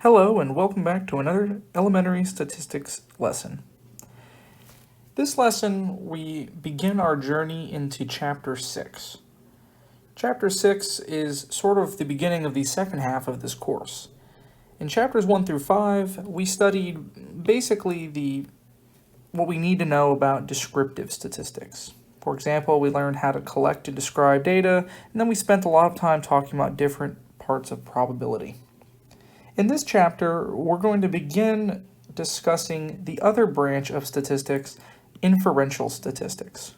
Hello and welcome back to another elementary statistics lesson. This lesson, we begin our journey into Chapter 6. Chapter 6 is sort of the beginning of the second half of this course. In Chapters 1 through 5, we studied basically what we need to know about descriptive statistics. For example, we learned how to collect and describe data, and then we spent a lot of time talking about different parts of probability. In this chapter, we're going to begin discussing the other branch of statistics, inferential statistics.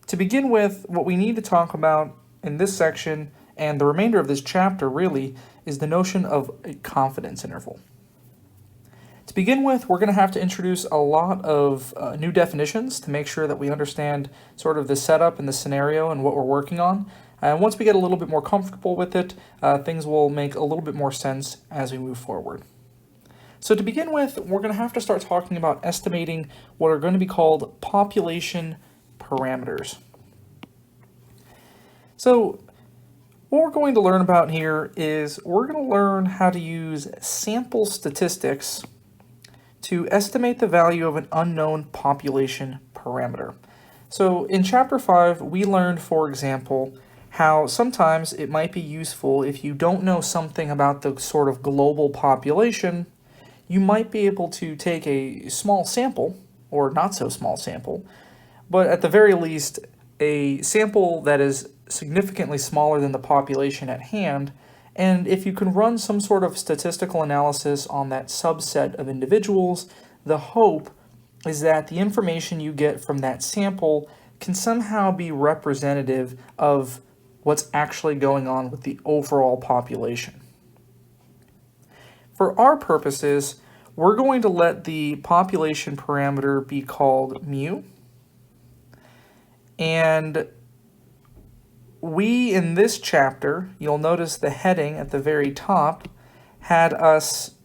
To begin with, what we need to talk about in this section, and the remainder of this chapter really, is the notion of a confidence interval. To begin with, we're going to have to introduce a lot of new definitions to make sure that we understand sort of the setup and the scenario and what we're working on. And once we get a little bit more comfortable with it, things will make a little bit more sense as we move forward. So to begin with, we're going to have to start talking about estimating what are going to be called population parameters. So what we're going to learn about here is we're going to learn how to use sample statistics to estimate the value of an unknown population parameter. So in Chapter 5, we learned, for example, how sometimes it might be useful if you don't know something about the sort of global population, you might be able to take a small sample, or not so small sample, but at the very least, a sample that is significantly smaller than the population at hand, and if you can run some sort of statistical analysis on that subset of individuals, the hope is that the information you get from that sample can somehow be representative of what's actually going on with the overall population. For our purposes, we're going to let the population parameter be called mu. And we, in this chapter, you'll notice the heading at the very top had us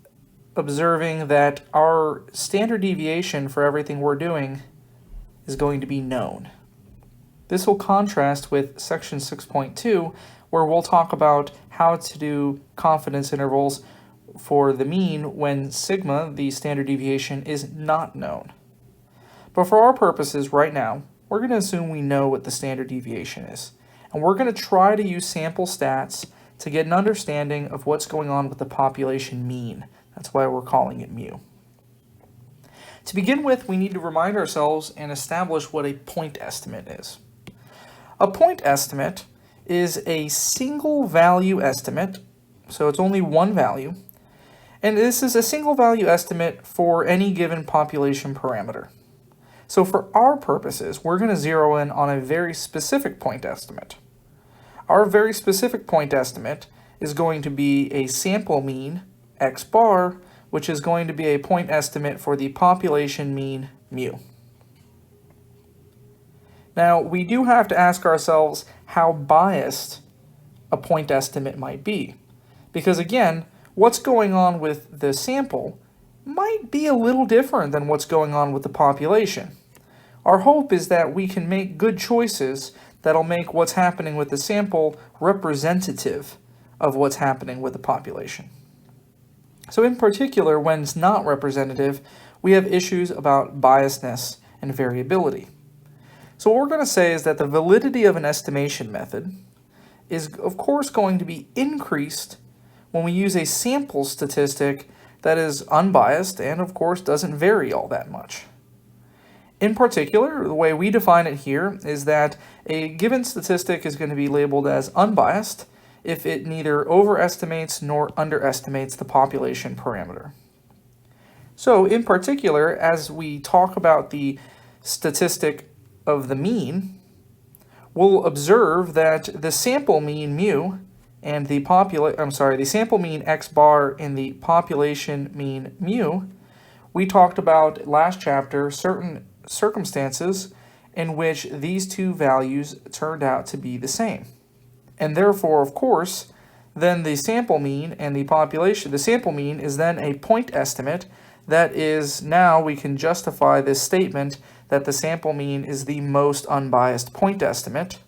observing that our standard deviation for everything we're doing is going to be known. This will contrast with section 6.2, where we'll talk about how to do confidence intervals for the mean when sigma, the standard deviation, is not known. But for our purposes right now, we're going to assume we know what the standard deviation is. And we're going to try to use sample stats to get an understanding of what's going on with the population mean. That's why we're calling it mu. To begin with, we need to remind ourselves and establish what a point estimate is. A point estimate is a single value estimate, so it's only one value, and this is a single value estimate for any given population parameter. So for our purposes, we're going to zero in on a very specific point estimate. Our very specific point estimate is going to be a sample mean, x bar, which is going to be a point estimate for the population mean, mu. Now, we do have to ask ourselves how biased a point estimate might be. Because again, what's going on with the sample might be a little different than what's going on with the population. Our hope is that we can make good choices that'll make what's happening with the sample representative of what's happening with the population. So in particular, when it's not representative, we have issues about biasness and variability. So what we're going to say is that the validity of an estimation method is, of course, going to be increased when we use a sample statistic that is unbiased and, of course, doesn't vary all that much. In particular, the way we define it here is that a given statistic is going to be labeled as unbiased if it neither overestimates nor underestimates the population parameter. So, in particular, as we talk about the statistic of the mean, we'll observe that the sample mean mu and the sample mean x bar and the population mean mu, we talked about last chapter certain circumstances in which these two values turned out to be the same. And therefore, of course, then the sample mean and the sample mean is then a point estimate that is, now we can justify this statement that the sample mean is the most unbiased point estimate.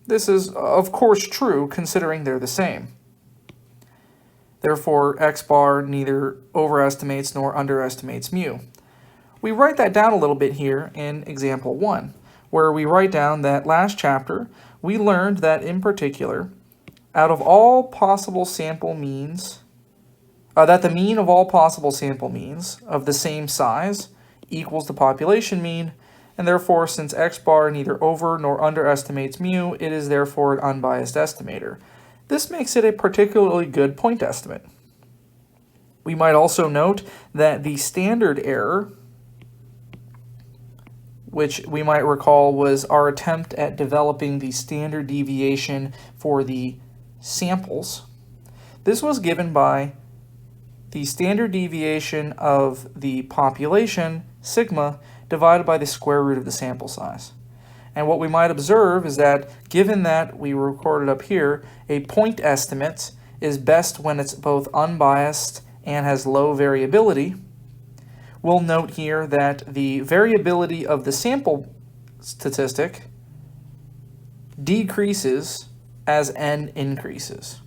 This is, of course, true considering they're the same. Therefore, x bar neither overestimates nor underestimates mu. We write that down a little bit here in example 1, where we write down that last chapter we learned that in particular, out of all possible sample means, that the mean of all possible sample means of the same size equals the population mean, and therefore since x bar neither over nor underestimates mu, it is therefore an unbiased estimator. This makes it a particularly good point estimate. We might also note that the standard error, which we might recall was our attempt at developing the standard deviation for the samples, this was given by the standard deviation of the population, sigma, divided by the square root of the sample size. And what we might observe is that, given that we recorded up here, a point estimate is best when it's both unbiased and has low variability, we'll note here that the variability of the sample statistic decreases as n increases.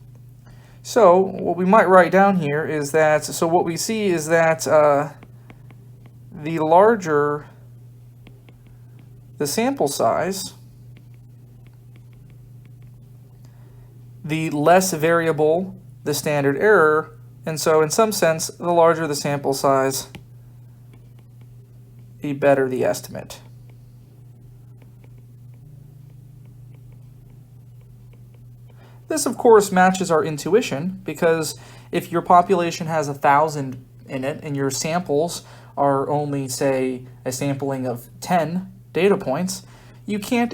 So what we might write down here is that, so what we see is that the larger the sample size, the less variable the standard error, and so in some sense, the larger the sample size, the better the estimate. This, of course, matches our intuition, because if your population has 1,000 in it and your samples are only, say, a sampling of 10 data points, you can't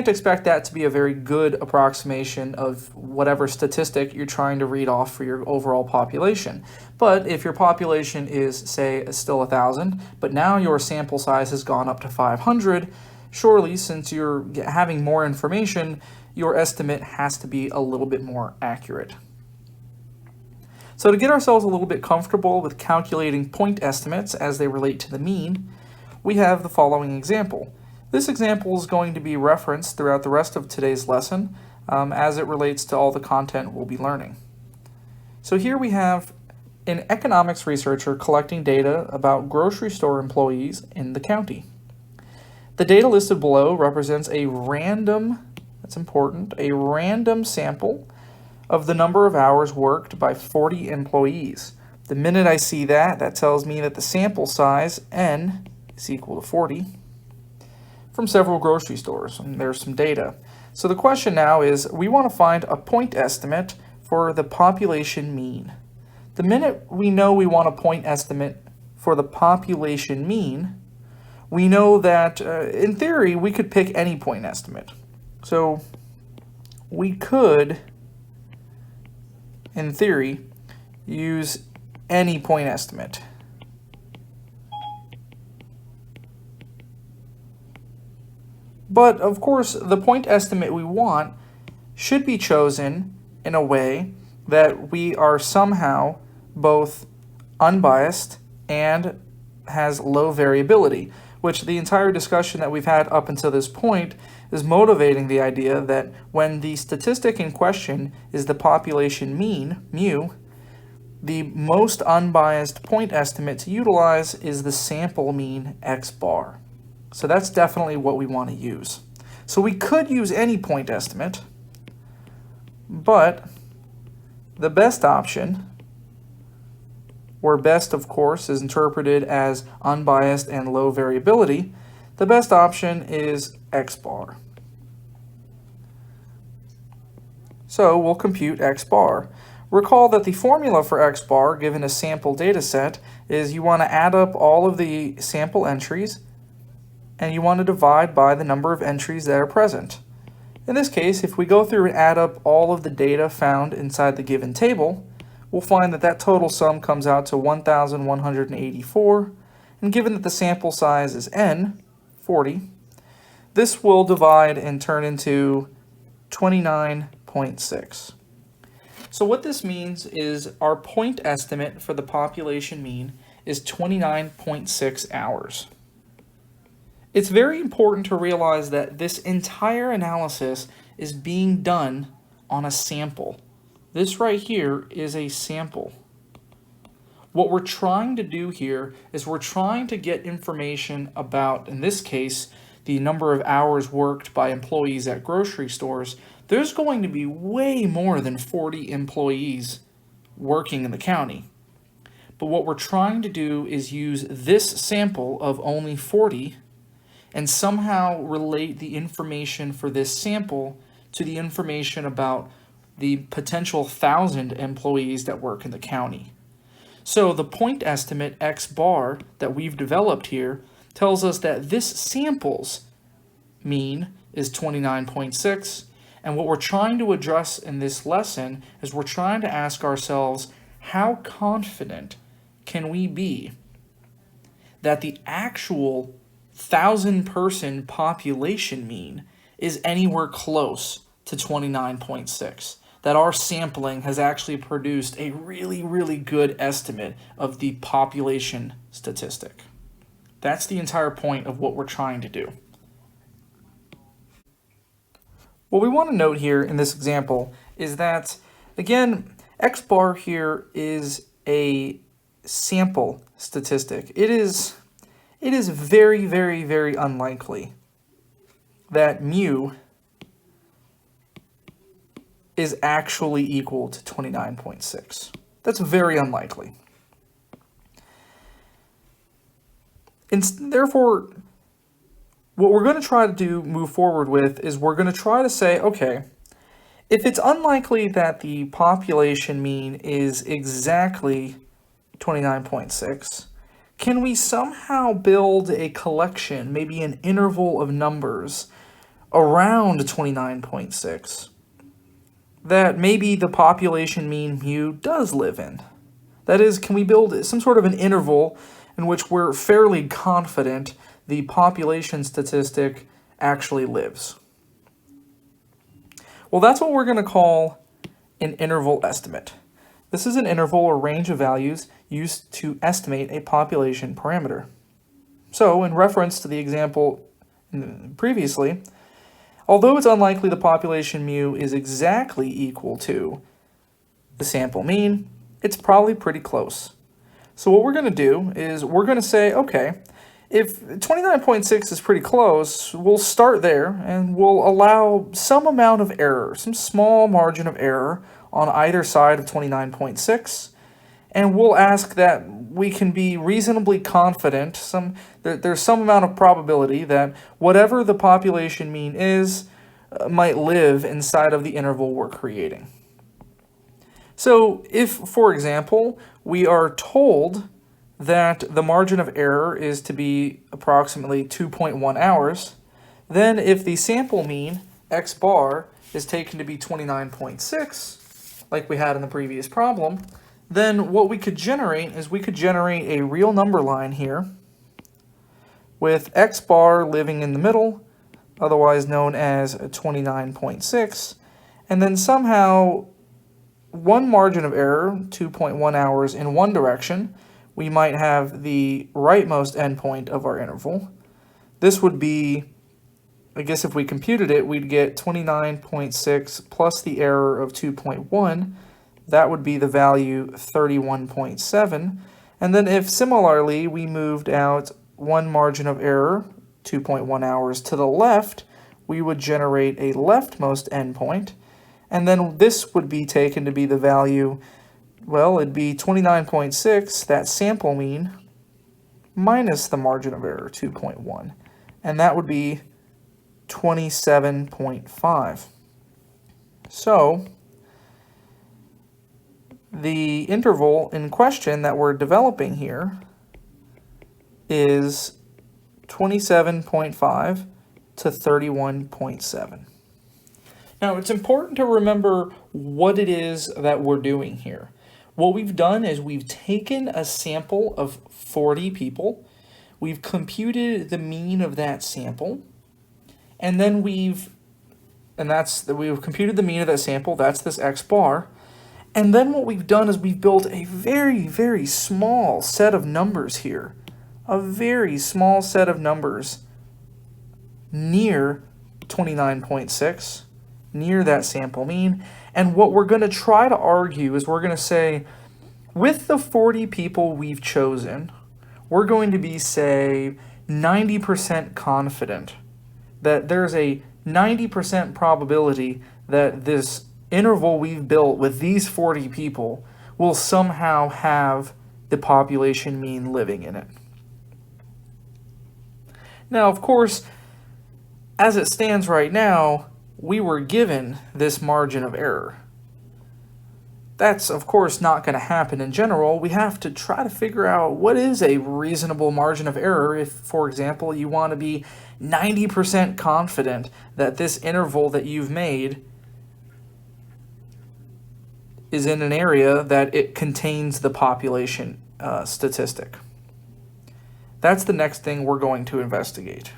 expect that to be a very good approximation of whatever statistic you're trying to read off for your overall population. But if your population is, say, still 1,000, but now your sample size has gone up to 500, surely, since you're having more information, your estimate has to be a little bit more accurate. So to get ourselves a little bit comfortable with calculating point estimates as they relate to the mean, we have the following example. This example is going to be referenced throughout the rest of today's lesson as it relates to all the content we'll be learning. So here we have an economics researcher collecting data about grocery store employees in the county. The data listed below represents a random, that's important, a random sample of the number of hours worked by 40 employees. The minute I see that, that tells me that the sample size, n, is equal to 40, from several grocery stores, and there's some data. So the question now is, we want to find a point estimate for the population mean. The minute we know we want a point estimate for the population mean, we know that, in theory, we could pick any point estimate. So we could, in theory, use any point estimate. But, of course, the point estimate we want should be chosen in a way that we are somehow both unbiased and has low variability, which the entire discussion that we've had up until this point is motivating the idea that when the statistic in question is the population mean, mu, the most unbiased point estimate to utilize is the sample mean x bar. So that's definitely what we want to use. So we could use any point estimate, but the best option, where best, of course, is interpreted as unbiased and low variability, the best option is x bar. So we'll compute x bar. Recall that the formula for x bar, given a sample data set, is you want to add up all of the sample entries, and you want to divide by the number of entries that are present. In this case, if we go through and add up all of the data found inside the given table, we'll find that that total sum comes out to 1,184, and given that the sample size is n, 40, this will divide and turn into 29.6. So what this means is our point estimate for the population mean is 29.6 hours. It's very important to realize that this entire analysis is being done on a sample. This right here is a sample. What we're trying to do here is we're trying to get information about, in this case, the number of hours worked by employees at grocery stores. There's going to be way more than 40 employees working in the county. But what we're trying to do is use this sample of only 40 and somehow relate the information for this sample to the information about the potential 1,000 employees that work in the county. So the point estimate x bar that we've developed here tells us that this sample's mean is 29.6, and what we're trying to address in this lesson is we're trying to ask ourselves, how confident can we be that the actual 1,000-person population mean is anywhere close to 29.6? That our sampling has actually produced a really, really good estimate of the population statistic. That's the entire point of what we're trying to do. What we want to note here in this example is that, again, x bar here is a sample statistic. It is very, very, very unlikely that mu is actually equal to 29.6. That's very unlikely. And therefore, what we're going to try to move forward with is we're going to try to say, okay, if it's unlikely that the population mean is exactly 29.6, can we somehow build a collection, maybe an interval of numbers around 29.6? That maybe the population mean mu does live in? That is, can we build some sort of an interval in which we're fairly confident the population statistic actually lives? Well, that's what we're going to call an interval estimate. This is an interval or range of values used to estimate a population parameter. So, in reference to the example previously, although it's unlikely the population mu is exactly equal to the sample mean, it's probably pretty close. So what we're going to do is we're going to say, okay, if 29.6 is pretty close, we'll start there and we'll allow some amount of error, some small margin of error on either side of 29.6, and we'll ask that we can be reasonably confident, there's some amount of probability that whatever the population mean is might live inside of the interval we're creating. So if, for example, we are told that the margin of error is to be approximately 2.1 hours, then if the sample mean, x bar, is taken to be 29.6, like we had in the previous problem, then what we could generate is we could generate a real number line here with x bar living in the middle, otherwise known as 29.6, and then somehow one margin of error, 2.1 hours in one direction. We might have the rightmost endpoint of our interval. This would be, I guess if we computed it, we'd get 29.6 plus the error of 2.1. That would be the value 31.7. And then if similarly we moved out one margin of error, 2.1 hours to the left, we would generate a leftmost endpoint. And then this would be taken to be the value, well, it'd be 29.6, that sample mean, minus the margin of error, 2.1. And that would be 27.5. So the interval in question that we're developing here is 27.5 to 31.7. Now, it's important to remember what it is that we're doing here. What we've done is we've taken a sample of 40 people, we've computed the mean of that sample, and then we've computed the mean of that sample, that's this x bar, and then what we've done is we've built a very, very small set of numbers here, a very small set of numbers near 29.6, near that sample mean, And what we're going to try to argue is we're going to say, with the 40 people we've chosen, we're going to be, say, 90% confident that there's a 90% probability that this interval we've built with these 40 people will somehow have the population mean living in it. Now, of course, as it stands right now, we were given this margin of error. That's, of course, not going to happen in general. We have to try to figure out what is a reasonable margin of error if, for example, you want to be 90% confident that this interval that you've made is in an area that it contains the population statistic. That's the next thing we're going to investigate.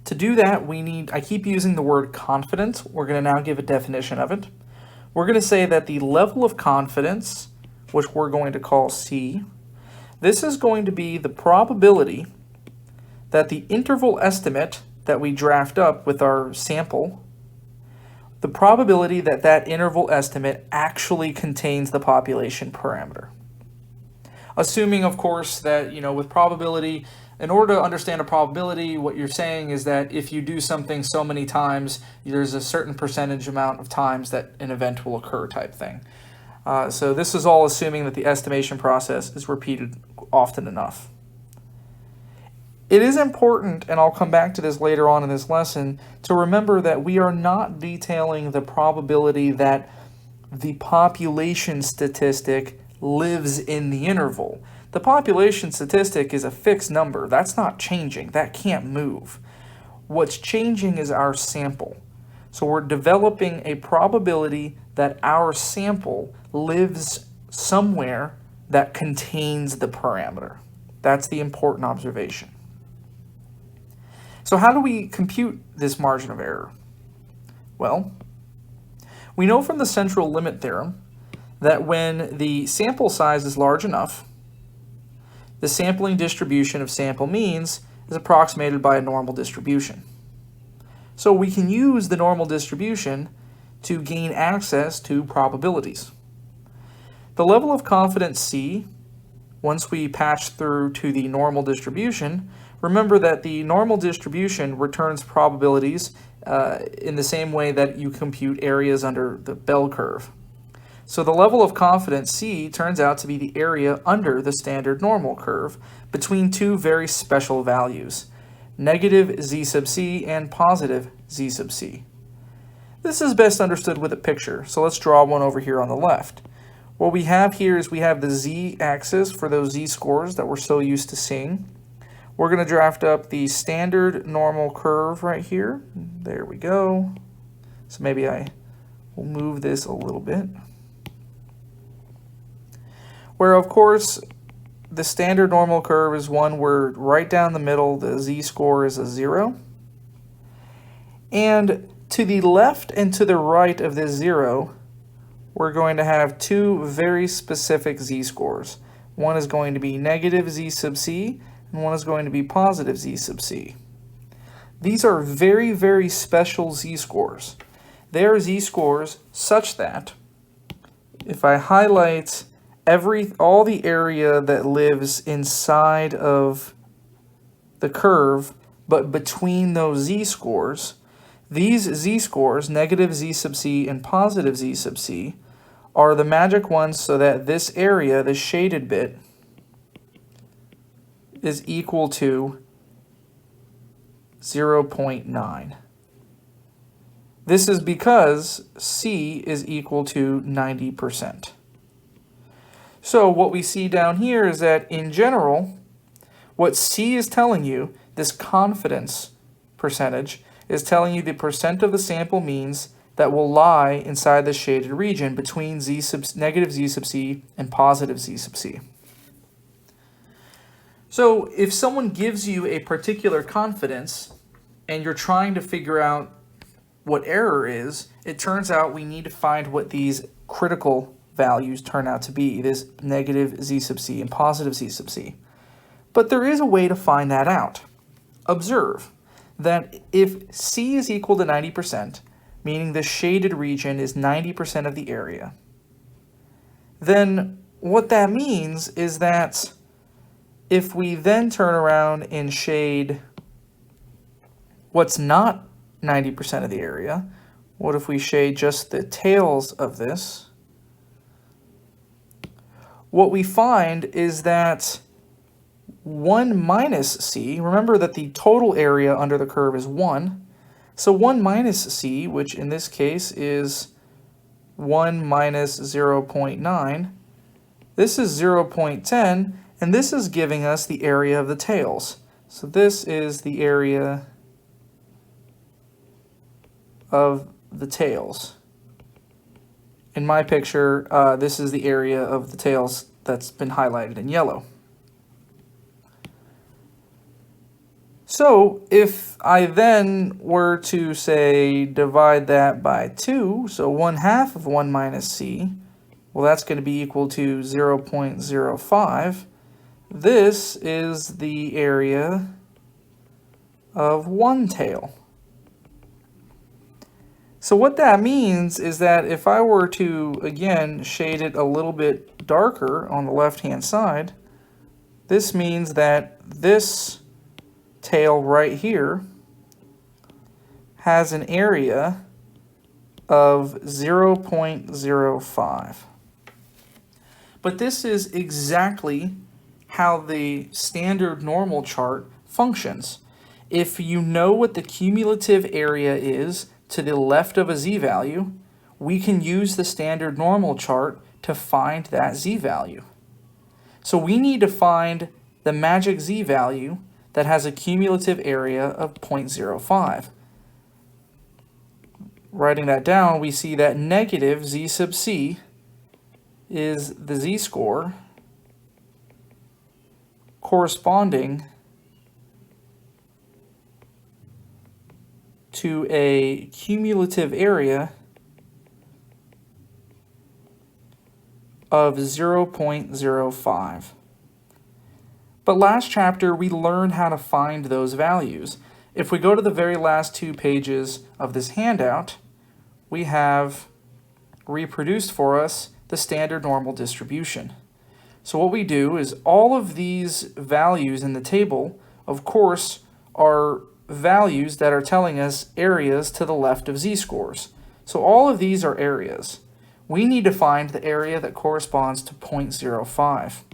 To do that, I keep using the word confidence. We're going to now give a definition of it. We're going to say that the level of confidence, which we're going to call C, this is going to be the probability that the interval estimate that we draft up with our sample, the probability that that interval estimate actually contains the population parameter. Assuming, of course, that, with probability, in order to understand a probability, what you're saying is that if you do something so many times, there's a certain percentage amount of times that an event will occur type thing. So this is all assuming that the estimation process is repeated often enough. It is important, and I'll come back to this later on in this lesson, to remember that we are not detailing the probability that the population statistic lives in the interval. The population statistic is a fixed number. That's not changing. That can't move. What's changing is our sample. So we're developing a probability that our sample lives somewhere that contains the parameter. That's the important observation. So how do we compute this margin of error? Well, we know from the central limit theorem that when the sample size is large enough, the sampling distribution of sample means is approximated by a normal distribution. So we can use the normal distribution to gain access to probabilities. The level of confidence C, once we patch through to the normal distribution, remember that the normal distribution returns probabilities in the same way that you compute areas under the bell curve. So the level of confidence C turns out to be the area under the standard normal curve between two very special values, negative z sub c and positive z sub c. This is best understood with a picture, so let's draw one over here on the left. What we have here is we have the z-axis for those z-scores that we're so used to seeing. We're going to draft up the standard normal curve right here. There we go. So maybe I will move this a little bit. Where, of course, the standard normal curve is one where right down the middle the z-score is a 0. And to the left and to the right of this 0, we're going to have two very specific z-scores. One is going to be negative z sub c, and one is going to be positive z sub c. These are very, very special z-scores. They are z-scores such that if I highlight all the area that lives inside of the curve, but between those z-scores, these z-scores, negative z sub c and positive z sub c, are the magic ones so that this area, the shaded bit, is equal to 0.9. This is because C is equal to 90%. So what we see down here is that in general, what C is telling you, this confidence percentage, is telling you the percent of the sample means that will lie inside the shaded region between negative z sub c and positive z sub c. So if someone gives you a particular confidence and you're trying to figure out what error is, it turns out we need to find what these critical values turn out to be, this negative z sub c and positive z sub c. But there is a way to find that out. Observe that if C is equal to 90%, meaning the shaded region is 90% of the area, then what that means is that if we then turn around and shade what's not 90% of the area, what if we shade just the tails of this? What we find is that 1 minus c, remember that the total area under the curve is 1, so 1 minus c, which in this case is 1 minus 0.9, this is 0.10, and this is giving us the area of the tails. So this is the area of the tails. In my picture, this is the area of the tails that's been highlighted in yellow. So if I then were to say divide that by 2, so 1/2 of 1 minus c, well, that's going to be equal to 0.05. This is the area of one tail. So what that means is that if I were to, again, shade it a little bit darker on the left-hand side, this means that this tail right here has an area of 0.05. But this is exactly how the standard normal chart functions. If you know what the cumulative area is to the left of a z-value, we can use the standard normal chart to find that z-value. So we need to find the magic z-value that has a cumulative area of 0.05. Writing that down, we see that negative z sub c is the z-score corresponding to a cumulative area of 0.05. But last chapter, we learned how to find those values. If we go to the very last 2 pages of this handout, we have reproduced for us the standard normal distribution. So what we do is all of these values in the table, of course, are values that are telling us areas to the left of z-scores. So all of these are areas. We need to find the area that corresponds to 0.05.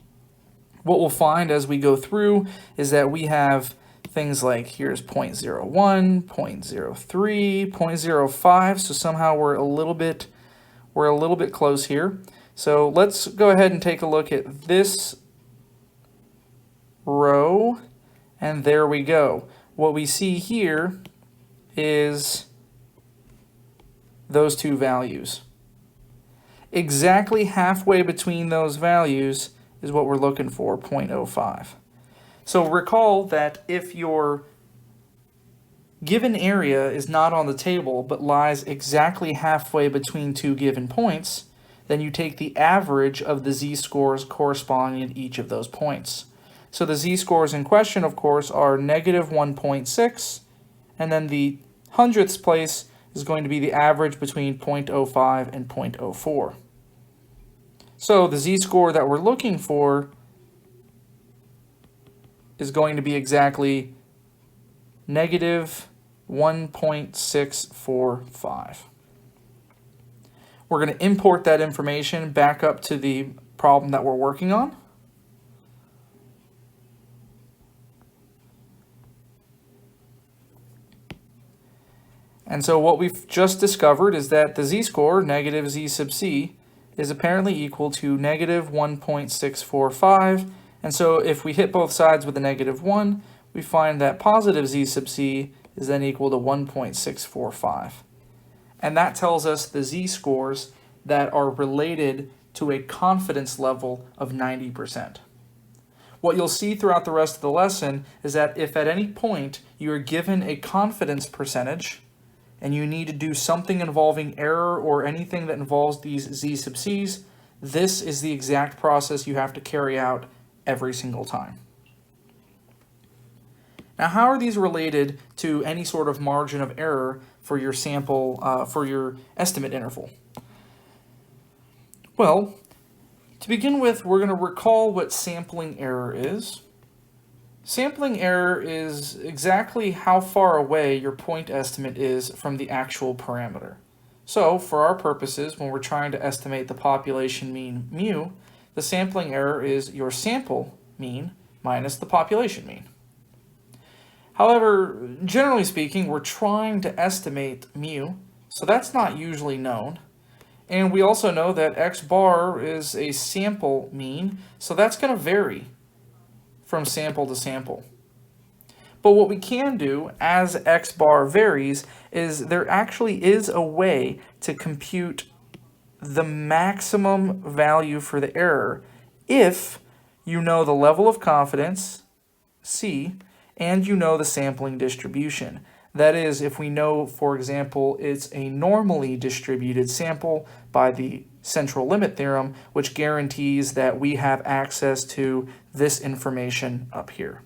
What we'll find as we go through is that we have things like here's 0.01, 0.03, 0.05, so somehow we're a little bit close here. So let's go ahead and take a look at this row, and there we go. What we see here is those 2 values. Exactly halfway between those values is what we're looking for, 0.05. So recall that if your given area is not on the table but lies exactly halfway between 2 given points, then you take the average of the z-scores corresponding at each of those points. So the z-scores in question, of course, are negative 1.6, and then the hundredths place is going to be the average between 0.05 and 0.04. So the z-score that we're looking for is going to be exactly negative 1.645. We're going to import that information back up to the problem that we're working on. And so what we've just discovered is that the z-score, negative z sub c, is apparently equal to negative 1.645. And so if we hit both sides with a negative 1, we find that positive z sub c is then equal to 1.645. And that tells us the z-scores that are related to a confidence level of 90%. What you'll see throughout the rest of the lesson is that if at any point you are given a confidence percentage and you need to do something involving error or anything that involves these z sub c's, this is the exact process you have to carry out every single time. Now, how are these related to any sort of margin of error for your sample, for your estimate interval? Well, to begin with, we're going to recall what sampling error is. Sampling error is exactly how far away your point estimate is from the actual parameter. So, for our purposes, when we're trying to estimate the population mean mu, the sampling error is your sample mean minus the population mean. However, generally speaking, we're trying to estimate mu, so that's not usually known. And we also know that x bar is a sample mean, so that's going to vary from sample to sample. But what we can do as x bar varies is there actually is a way to compute the maximum value for the error if you know the level of confidence, C, and you know the sampling distribution. That is, if we know, for example, it's a normally distributed sample by the central limit theorem, which guarantees that we have access to this information up here.